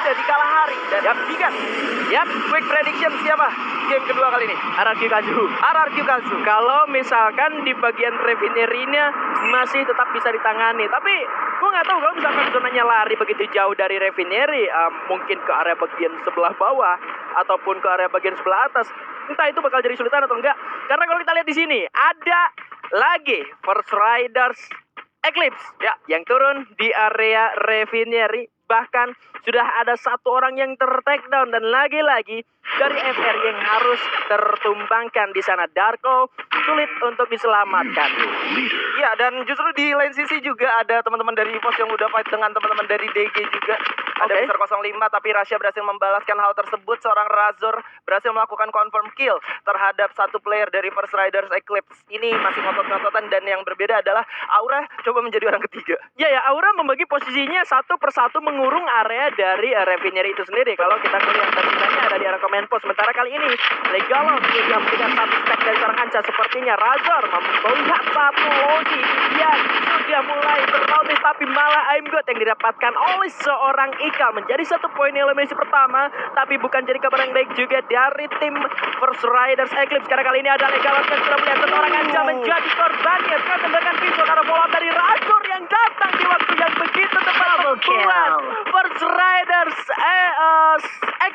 sudah di kalahari dan Bigan. Quick prediction siapa game kedua kali ini? RRQ Kazu. RRQ Kazu. Kalau misalkan di bagian refinery-nya masih tetap bisa ditangani, tapi gue nggak tahu kalau misalkan zonanya lari begitu jauh dari refinery, mungkin ke area bagian sebelah bawah ataupun ke area bagian sebelah atas, entah itu bakal jadi sulitan atau enggak. Karena kalau kita lihat di sini ada lagi First Riders Eclipse yang turun di area refinery. Bahkan sudah ada satu orang yang ter-take down dan lagi-lagi dari FR yang harus tertumbangkan di sana. Darko sulit untuk diselamatkan. Ya, dan justru di lain sisi juga ada teman-teman dari EVOS yang udah fight dengan teman-teman dari DG juga. Ada Mister 05, tapi Rasya berhasil membalaskan hal tersebut. Seorang Razor berhasil melakukan confirm kill terhadap satu player dari First Riders Eclipse. Ini masih ngotot-ngototan dan yang berbeda adalah Aura coba menjadi orang ketiga. Ya, Aura membagi posisinya satu persatu mengurung area dari refinery itu sendiri. Kalau kita melihat tersisanya ada di area command post. Sementara kali ini Legalov sudah memberikan satu stack dari seorang Anca. Sepertinya Razor melihat satu Lozi yang sudah mulai ternotis, tapi malah Aimgot yang didapatkan oleh seorang Ika menjadi satu poin eliminasi pertama. Tapi bukan jadi kabar yang baik juga dari tim First Riders Eclipse. Karena kali ini ada Legalov yang sudah melihat seorang Anca menjadi korbannya. Dengan tembakan pisau karena bola dari Razor yang datang di waktu yang begitu tepat membuat First Riders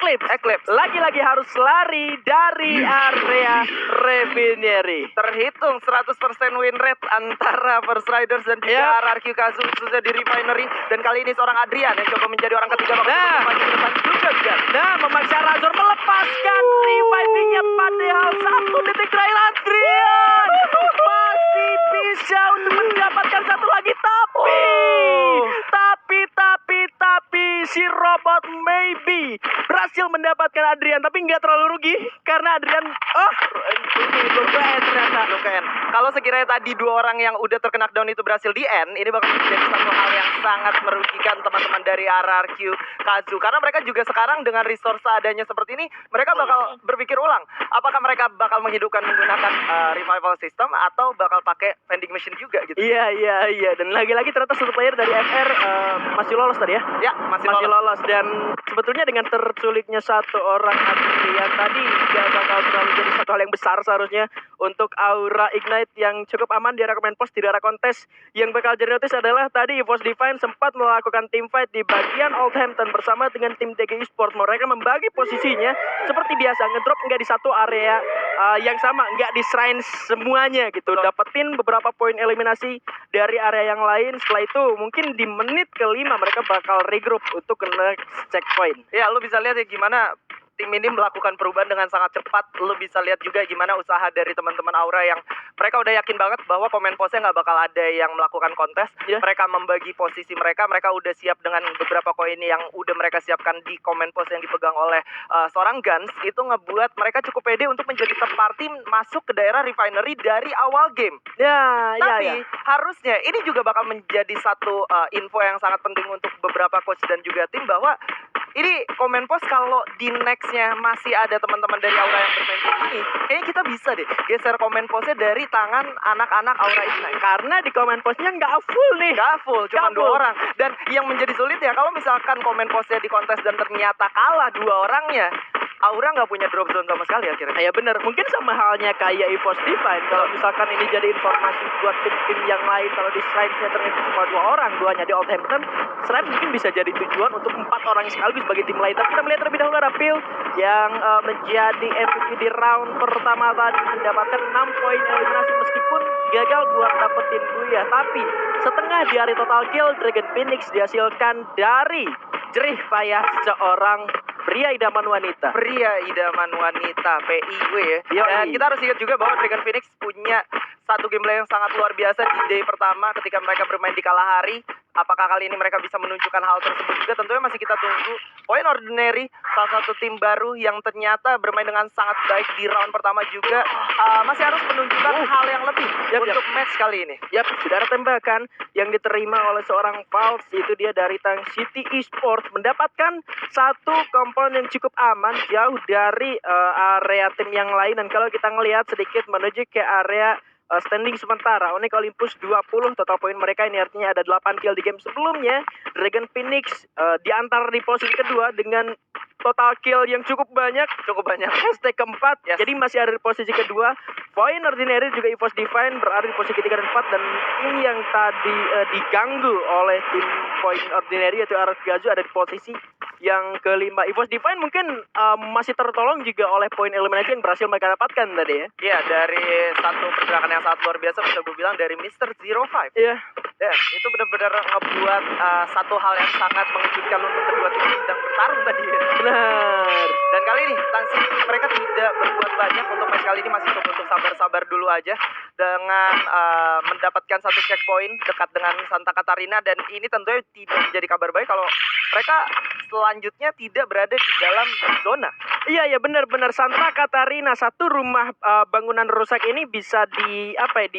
Eclipse lagi-lagi harus lari dari area refinery. Terhitung 100% win rate antara First Riders dan juga RRQ Kazu khususnya di refinery. Dan kali ini seorang Adrian yang coba menjadi orang ketiga depan juga Bigan. Memaksa Razor melepaskan reviving-nya padahal 1 detik terakhir Adrian masih bisa untuk mendapatkan satu lagi, tapi si robot maybe berhasil mendapatkan Adrian, tapi nggak terlalu rugi karena Adrian Lukaen. Kalau sekiranya tadi dua orang yang udah terkena down itu berhasil di end, ini bakal menjadi satu hal yang sangat merugikan teman-teman dari RRQ Kazu, karena mereka juga sekarang dengan resource adanya seperti ini, mereka bakal berpikir ulang apakah mereka bakal menghidupkan menggunakan revival system atau bakal pakai vending machine juga gitu. Iya, dan lagi-lagi ternyata satu player dari FR masih lolos tadi ya. Ya, masih lolos. Dan sebetulnya dengan terculiknya satu orang Adrian tadi gak bakal terlalu jadi satu hal yang besar seharusnya untuk Aura Ignite yang cukup aman di area command post, di area kontes. Yang bakal jadi notice adalah tadi EVOS Divine sempat melakukan team fight di bagian Oldhampton bersama dengan tim DG Esports. Mereka membagi posisinya seperti biasa, ngedrop nggak di satu area yang sama, nggak di shrine semuanya gitu. Dapetin beberapa poin eliminasi dari area yang lain. Setelah itu mungkin di menit kelima mereka bakal regroup untuk ke next checkpoint. Ya, lu bisa lihat ya gimana tim ini melakukan perubahan dengan sangat cepat. Lu bisa lihat juga gimana usaha dari teman-teman Aura yang mereka udah yakin banget bahwa komen posnya nggak bakal ada yang melakukan kontes. Mereka membagi posisi mereka udah siap dengan beberapa koin yang udah mereka siapkan di komen pos yang dipegang oleh seorang Guns. Itu ngebuat mereka cukup pede untuk menjadi third party masuk ke daerah refinery dari awal game. Tapi harusnya ini juga bakal menjadi satu info yang sangat penting untuk beberapa coach dan juga tim, bahwa ini komen pos kalau di nextnya masih ada teman-teman dari Aura yang bermain kayak gini, kayaknya kita bisa deh geser komen posnya dari tangan anak-anak Aura Ignite. Karena di komen posnya nggak full nih. Nggak full, cuma 2 orang. Dan yang menjadi sulit ya, kalau misalkan komen posnya di kontes dan ternyata kalah 2 orangnya, Aura nggak punya drop zone sama sekali akhirnya. Ya benar, mungkin sama halnya kayak EVOS Divine. Kalau misalkan ini jadi informasi buat tim-tim yang lain, kalau di Shrines-nya ternyata cuma 2 orang, 2-nya di Oldhampton, Shrines mungkin bisa jadi tujuan untuk 4 orang sekaligus bagi tim lain. Tapi kita melihat terlebih dahulu ada Phil yang menjadi MVP di round pertama tadi, mendapatkan 6 poin eliminasi meskipun gagal buat dapetin Buya. Tapi setengah di hari total kill, Dragon Phoenix dihasilkan dari jerih payah seorang pria idaman wanita. PIW ya. Dan kita harus ingat juga bahwa Dragon Phoenix punya satu gameplay yang sangat luar biasa di day pertama ketika mereka bermain di Kalahari. Apakah kali ini mereka bisa menunjukkan hal tersebut juga? Tentunya masih kita tunggu. Point Ordinary, salah satu tim baru yang ternyata bermain dengan sangat baik di round pertama juga, masih harus menunjukkan hal yang lebih untuk match kali ini. Sudah ada tembakan yang diterima oleh seorang Pulse, itu dia dari Tang City Esports, mendapatkan satu komponen yang cukup aman jauh dari area tim yang lain. Dan kalau kita ngelihat sedikit menuju ke area standing sementara. Onyx Olympus 20 total poin mereka, ini artinya ada 8 kill di game sebelumnya. Dragon Phoenix diantar di posisi kedua dengan total kill yang cukup banyak. Hashtag keempat, jadi masih ada di posisi kedua. Point Ordinary juga EVOS Divine berada di posisi ketiga dan 4, dan ini yang tadi diganggu oleh tim Point Ordinary yaitu Argazu ada di posisi yang kelima. EVOS Divine mungkin masih tertolong juga oleh point elimination yang berhasil mereka dapatkan tadi ya. Iya, dari satu pergerakan yang sangat luar biasa bisa gue bilang dari Mr. 05. Iya. Dan itu benar-benar ngebuat satu hal yang sangat mengejutkan untuk kedua tim yang sedang bertarung tadi ya. Benar. Dan kali ini Tang City mereka tidak berbuat banyak untuk match kali ini, masih coba untuk sabar-sabar dulu aja dengan mendapatkan satu checkpoint dekat dengan Santa Catarina, dan ini tentunya tidak menjadi kabar baik kalau mereka selanjutnya tidak berada di dalam zona. Iya benar-benar Santa Catarina, satu rumah bangunan rusak ini bisa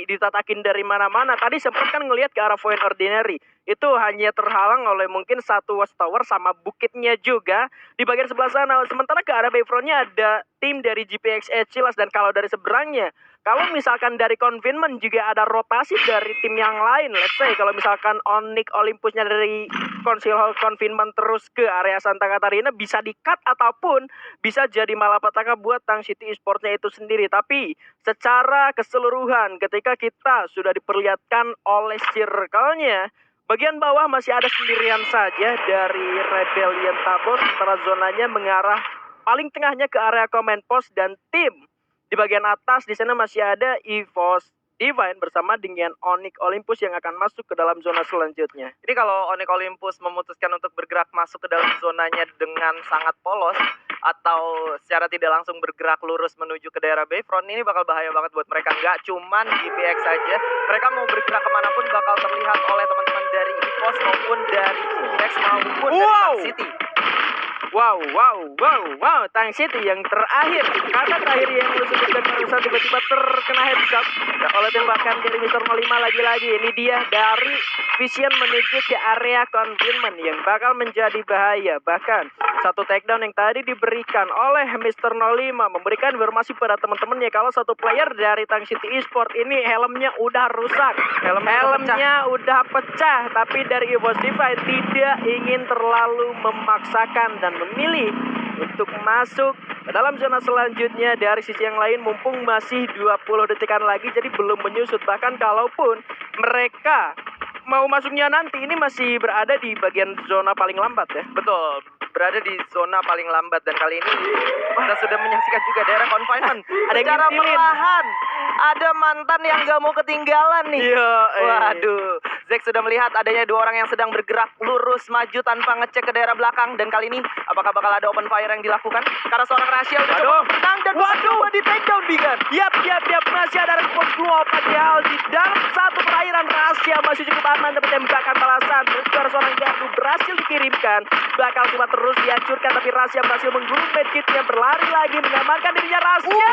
ditatakin dari mana-mana. Tadi sempat kan ngelihat ke arah Point Ordinary, itu hanya terhalang oleh mungkin satu watchtower sama bukitnya juga di bagian sebelah sana. Sementara ke arah Bayfrontnya ada tim dari GPX Chilas, dan kalau dari seberangnya, kalau misalkan dari Confinement juga ada rotasi dari tim yang lain. Let's say kalau misalkan Onyx Olympusnya dari Council Hall Confinement terus ke area Santa Catarina, bisa di-cut ataupun bisa jadi malapetaka buat Tang City Esports-nya itu sendiri. Tapi secara keseluruhan ketika kita sudah diperlihatkan oleh circle-nya, bagian bawah masih ada sendirian saja dari Rebellion Tabor, sementara zonanya mengarah paling tengahnya ke area Command Post, dan tim di bagian atas di sana masih ada EVOS Divine bersama dengan Onyx Olympus yang akan masuk ke dalam zona selanjutnya. Ini kalau Onyx Olympus memutuskan untuk bergerak masuk ke dalam zonanya dengan sangat polos atau secara tidak langsung bergerak lurus menuju ke daerah Bayfront, ini bakal bahaya banget buat mereka. Nggak cuman GPX saja, mereka mau bergerak kemanapun bakal terlihat oleh teman-teman dari EVOS maupun dari GPX maupun dari Tang City. Wow, Tang City yang terakhir, kata terakhir yang lu sebutkan barusan tiba-tiba terkena headshot oleh tembakan dari Mr. 05 lagi-lagi. Ini dia dari Vision menuju ke area Confinement yang bakal menjadi bahaya. Bahkan satu takedown yang tadi diberikan oleh Mr. 05 memberikan informasi pada teman-temannya kalau satu player dari Tang City Esports ini helmnya udah rusak, helmnya udah pecah. Tapi dari EVOS Divine tidak ingin terlalu memaksakan dan memilih untuk masuk ke dalam zona selanjutnya dari sisi yang lain, mumpung masih 20 detikan lagi, jadi belum menyusut. Bahkan kalaupun mereka mau masuknya nanti, ini masih berada di bagian zona paling lambat ya. Betul, berada di zona paling lambat, dan kali ini kita sudah menyaksikan juga daerah Confinement. Ada yang secara ngintilin. perlahan ada mantan yang gak mau ketinggalan nih. Waduh, Zack sudah melihat adanya dua orang yang sedang bergerak lurus maju tanpa ngecek ke daerah belakang, dan kali ini apakah bakal ada open fire yang dilakukan karena seorang rahasia udah coba menang dan coba di takedown Bigan. Yap, masih ada respon keluar, padahal di dalam satu perairan rahasia masih cukup aman, tapi tembakan balasan dari seorang gardu berhasil dikirimkan, bakal coba terus dihancurkan, tapi rahasia berhasil menggulung medkitnya, berlari lagi mengamankan dirinya. Rahasia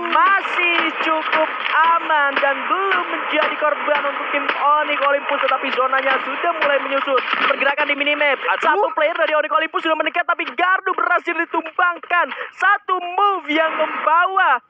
masih cukup aman dan belum menjadi korban untuk tim Onyx Olympus, tetapi zonanya sudah mulai menyusut. Pergerakan di minimap, satu player dari Onyx Olympus sudah mendekat, tapi gardu berhasil ditumbangkan. Satu move yang membawa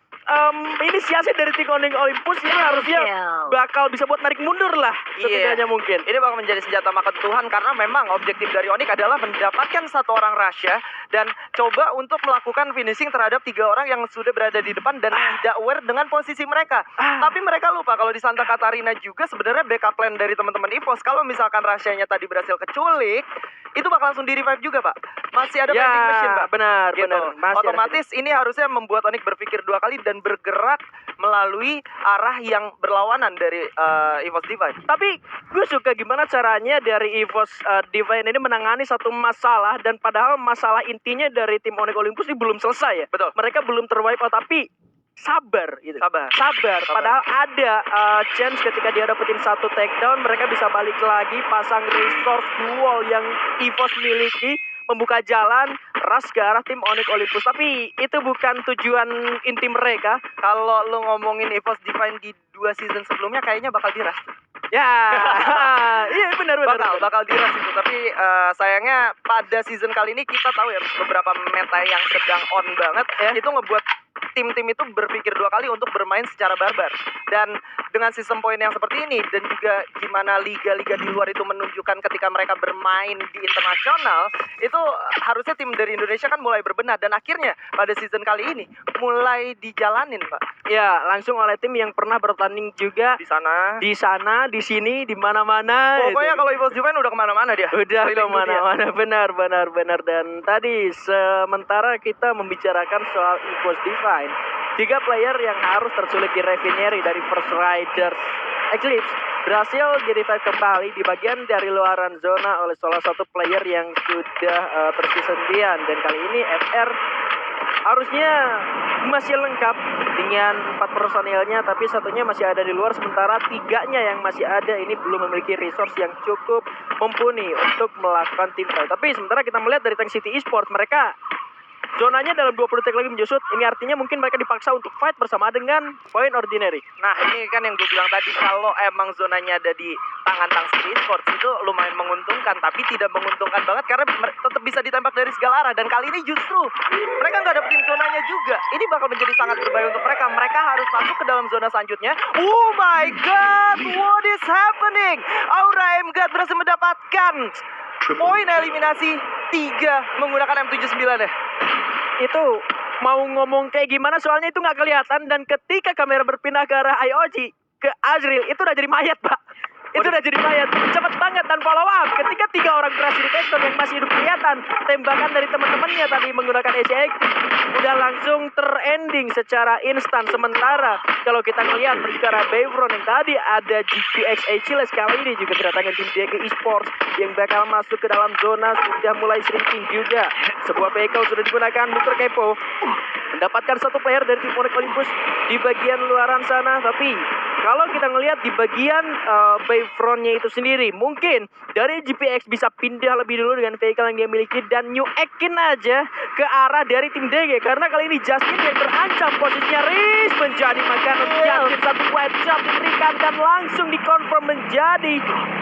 inisiasi dari tim Onyx Olympus yang harusnya bakal bisa buat narik mundur lah setidaknya mungkin. Ini bakal menjadi senjata makan Tuhan karena memang objektif dari Onyx adalah mendapatkan satu orang rahasia dan coba untuk melakukan finishing terhadap 3 orang yang sudah berada di depan dan tidak aware dengan posisi mereka. Tapi mereka lupa kalau di Santa Catarina juga sebenarnya backup plan dari teman-teman EVOS. Kalau misalkan rahasianya tadi berhasil keculik, itu bakal langsung di revive juga, Pak. Masih ada vending machine, Pak. Benar. Otomatis ini harusnya membuat Onyx berpikir 2 kali dan bergerak melalui arah yang berlawanan dari EVOS Divine. Tapi gue suka gimana caranya dari EVOS Divine ini menangani satu masalah, dan padahal masalah intinya dari tim Onyx Olympus ini belum selesai ya. Betul. Mereka belum terwipe out, tapi sabar gitu. Sabar. Padahal ada chance ketika dia dapetin satu takedown, mereka bisa balik lagi pasang resource wall yang EVOS miliki, membuka jalan ras ke arah tim Onyx Olympus. Tapi itu bukan tujuan inti mereka. Kalau lu ngomongin EVOS Divine di 2 season sebelumnya kayaknya bakal diras. Ya, iya benar. Bakal diras itu. Tapi sayangnya pada season kali ini kita tahu ya beberapa meta yang sedang on banget itu ngebuat tim-tim itu berpikir dua kali untuk bermain secara barbar. Dan dengan sistem poin yang seperti ini dan juga gimana liga-liga di luar itu menunjukkan ketika mereka bermain di internasional, itu harusnya tim dari Indonesia kan mulai berbenah dan akhirnya pada season kali ini mulai dijalanin, Pak. Ya, langsung oleh tim yang pernah bertanding juga Di sana. di sini, di mana-mana. Pokoknya kalau EVOS Divine udah kemana-mana dia. Udah Keliling kemana-mana, benar. Dan tadi sementara kita membicarakan soal EVOS Divine, 3 player yang harus tersulit di Refinery dari First Riders Eclipse berhasil di-revive kembali di bagian dari luaran zona oleh salah satu player yang sudah tersisa sendirian. Dan kali ini FR harusnya masih lengkap dengan 4 personilnya, tapi satunya masih ada di luar, sementara 3-nya yang masih ada ini belum memiliki resource yang cukup mumpuni untuk melakukan team fight. Tapi sementara kita melihat dari Tank City Esports, mereka zonanya dalam 20 detik lagi menyusut. Ini artinya mungkin mereka dipaksa untuk fight bersama dengan Point Ordinary. Nah, ini kan yang gue bilang tadi, kalau emang zonanya ada di tangan Tank City Esports itu lumayan menguntungkan, tapi tidak menguntungkan banget karena tetap bisa ditembak dari segala arah. Dan kali ini justru mereka nggak dapetin zonanya juga. Ini bakal menjadi sangat berbahaya untuk mereka. Mereka harus masuk ke dalam zona selanjutnya. Oh my god, what is happening? Aura M-God berhasil mendapatkan poin eliminasi 3 menggunakan M79 ya. Itu mau ngomong kayak gimana soalnya itu nggak kelihatan, dan ketika kamera berpindah ke arah IOG ke Azril itu udah jadi mayat, Pak. Itu udah jadi mayat. Cepet banget dan follow up. Ketika 3 orang berhasil di take down yang masih hidup kelihatan, tembakan dari teman-temannya tadi menggunakan AC udah langsung terending secara instan. Sementara kalau kita ngelihat perkara Bayfront yang tadi ada GPX Achiles, kali ini juga kedatangan tim DG Esports yang bakal masuk ke dalam zona sudah mulai shrinking juga. Sebuah vehicle sudah digunakan Dr. Kepo mendapatkan 1 player dari tim Onyx Olympus di bagian luaran sana. Tapi kalau kita ngelihat di bagian Bayfrontnya itu sendiri, mungkin dari GPX bisa pindah lebih dulu dengan vehicle yang dia miliki dan New Ekin aja ke arah dari tim DG, karena kali ini Justin yang terancam posisinya. Riz menjadi makanan Justin, 1 white shot diberikan dan langsung dikonfirm menjadi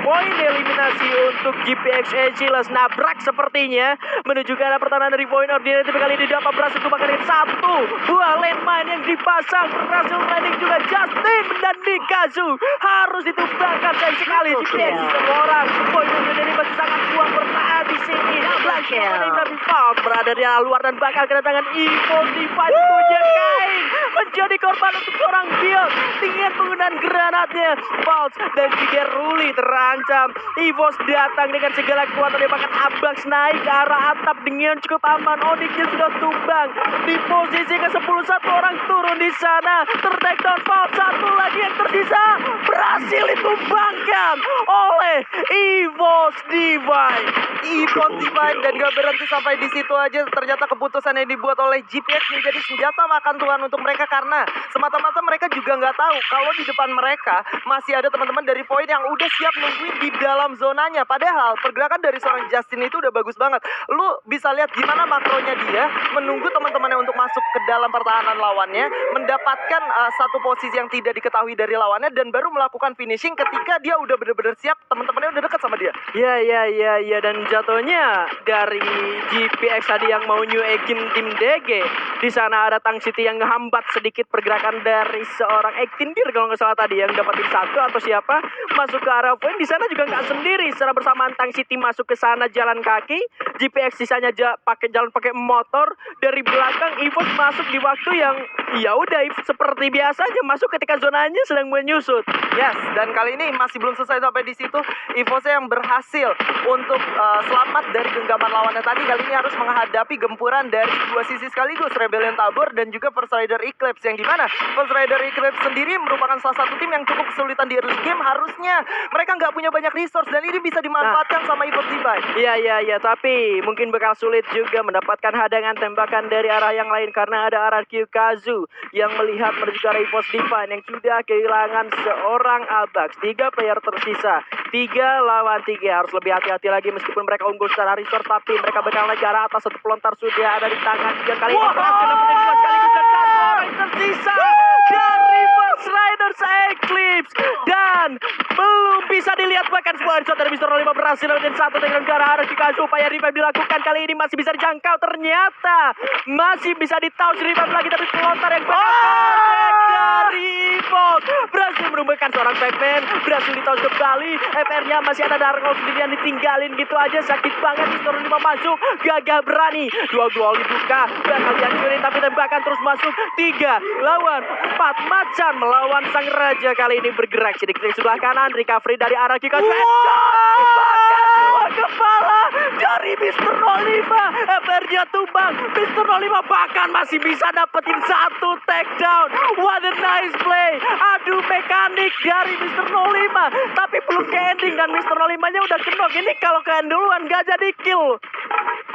poin eliminasi untuk GPX Achiles. Nabrak sepertinya menuju ke arah pertahanan dari Point Ordinary, tapi kali ini dapat berhasil kembali dengan 1 buah landmine yang dipasang. Berhasil landing juga Justin dan Mikazu harus ditumbangkan. Sayang sekali GPX semua orang. Point Ordinary masih sangat kuat bertahan di sini. Langsung tapi False berada di luar dan bakal kedatangan EVOS Divine punya kain menjadi korban untuk seorang build dengan penggunaan granatnya. False dan juga Ruli terancam. EVOS datang dengan segala kekuatan, dia bahkan Abax naik ke arah atap dengan cukup aman. Onyxnya sudah tumbang di posisi ke-10, 1 orang turun di sana. Ter-take down False, 1 lagi yang tersisa berhasil ditumbangkan oleh EVOS Divine. EVOS Divine dan gak berhenti sampai di situ aja. Ternyata keputusan yang dibuat oleh GPX menjadi senjata makan tuhan untuk mereka, karena semata-mata mereka juga nggak tahu kalau di depan mereka masih ada teman-teman dari Void yang udah siap nungguin di dalam zonanya. Padahal pergerakan dari seorang Justin itu udah bagus banget. Lu bisa lihat gimana makronya dia menunggu teman-temannya untuk masuk ke dalam pertahanan lawannya, mendapatkan 1 posisi yang tidak diketahui dari lawannya, dan baru melakukan finishing ketika dia udah bener-bener siap, teman-temannya udah dekat sama dia. Ya, dan jatuhnya dari GPX tadi yang mau New Ekin tim DG, di sana ada Tank City yang ngehambat sedikit pergerakan dari seorang Ektindir kalau nggak salah tadi, yang dapatin 1 atau siapa masuk ke arah point. Di sana juga nggak sendiri, secara bersamaan Tank City masuk ke sana jalan kaki, GPX sisanya jalan pakai motor. Dari belakang EVOS masuk di waktu yang ya udah seperti biasa aja, masuk ketika zonanya sedang menyusut. Yes, dan kali ini masih belum selesai sampai di situ. EVOS yang berhasil untuk selamat dari genggaman lawannya tadi, kali ini harus menghadapi gempuran dari 2 sisi sekaligus, Rebellion Tabor dan juga First Rider Eclipse, yang dimana First Rider Eclipse sendiri merupakan salah satu tim yang cukup kesulitan di early game. Harusnya mereka nggak punya banyak resource dan ini bisa dimanfaatkan sama EVOS Divine. Iya, tapi mungkin bakal sulit juga mendapatkan hadangan tembakan dari arah yang lain karena ada RRQ Kazu yang melihat menuju ke arah EVOS Divine yang sudah kehilangan seorang Abax. 3 player tersisa, 3 lawan 3. Harus lebih hati-hati lagi meskipun mereka unggul secara resource, tapi mereka bakal lagi ke arah atas. 1 pelontar sudah ada di tangan 3 kali. Berhasil dapetin 2 sekaligus dan 1 orang tersisa dari First Riders Masa Eclipse dan belum bisa dilihat bahkan sebuah headshot dari Mr. 05 berhasil dan satu dengan ke arah Kikazu. Upaya revive dilakukan kali ini masih bisa dijangkau, ternyata masih bisa ditouch revive lagi, tapi pelontar yang dari Evox berhasil menemukan seorang Pac-Man, berhasil ditouch kembali. FR-nya masih ada Darko sendirian, ditinggalin gitu aja, sakit banget. Mr. 05 masuk, gagah berani, duel dibuka, bakal dihancurin tapi tembakan terus masuk. 3 lawan 4 macan melawan sang raja kali ini bergerak sedikit di sebelah kanan, recovery dari arah Kikazu. Kepala dari Mr. 05, FR-nya tumbang. Mr. 05 bahkan masih bisa dapetin satu takedown. What a nice play. Aduh, mekanik dari Mr. 05, tapi belum ke ending dan Mr. 05-nya udah kenok. Ini kalau ke end duluan gak jadi kill.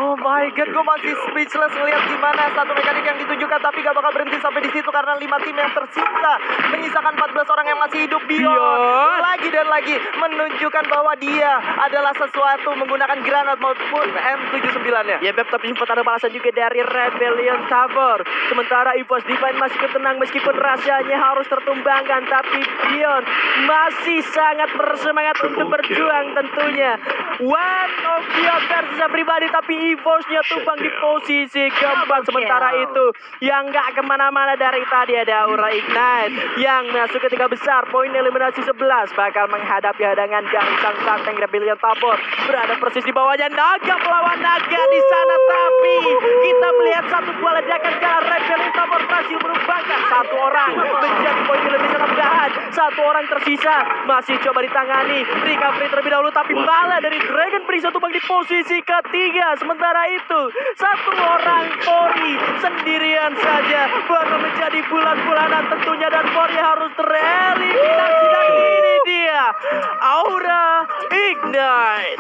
Oh my god, gue masih speechless ngeliat gimana satu mekanik yang ditunjukkan, tapi gak bakal berhenti sampai di situ karena 5 tim yang tersisa menyisakan 14 orang yang masih hidup. Beyond lagi dan lagi menunjukkan bahwa dia adalah sesuatu menggunakan granat maupun M79-nya. Ya Beb, tapi sempat ada balasan juga dari Rebellion Tower. Sementara EVOS Divine masih tenang meskipun rahasianya harus tertumbangkan, tapi Beyond masih sangat bersemangat untuk berjuang tentunya. One of Beyond versus pribadi, tapi EVOS-nya tumbang di posisi keempat. Sementara itu yang gak kemana-mana dari tadi ada Aura Ignite yang masuk ke 3 besar, poin eliminasi 11, bakal menghadapi hadangan dari sang Sateng Rebellion Tower. Berada persis di bawahnya Naga melawan Naga di sana, tapi kita melihat satu buah ledakan ke arah Rebellion Tower berhasil menumbangkan satu orang menjadi poin eliminasi 6. Satu orang tersisa masih coba ditangani, recovery terlebih dahulu, tapi malah dari Dragon Prince tumbang di posisi ketiga. Sementara itu satu orang Pori sendirian saja baru menjadi bulan-bulanan tentunya, dan Pori harus tereliminasi, dan ini dia Aura Ignite.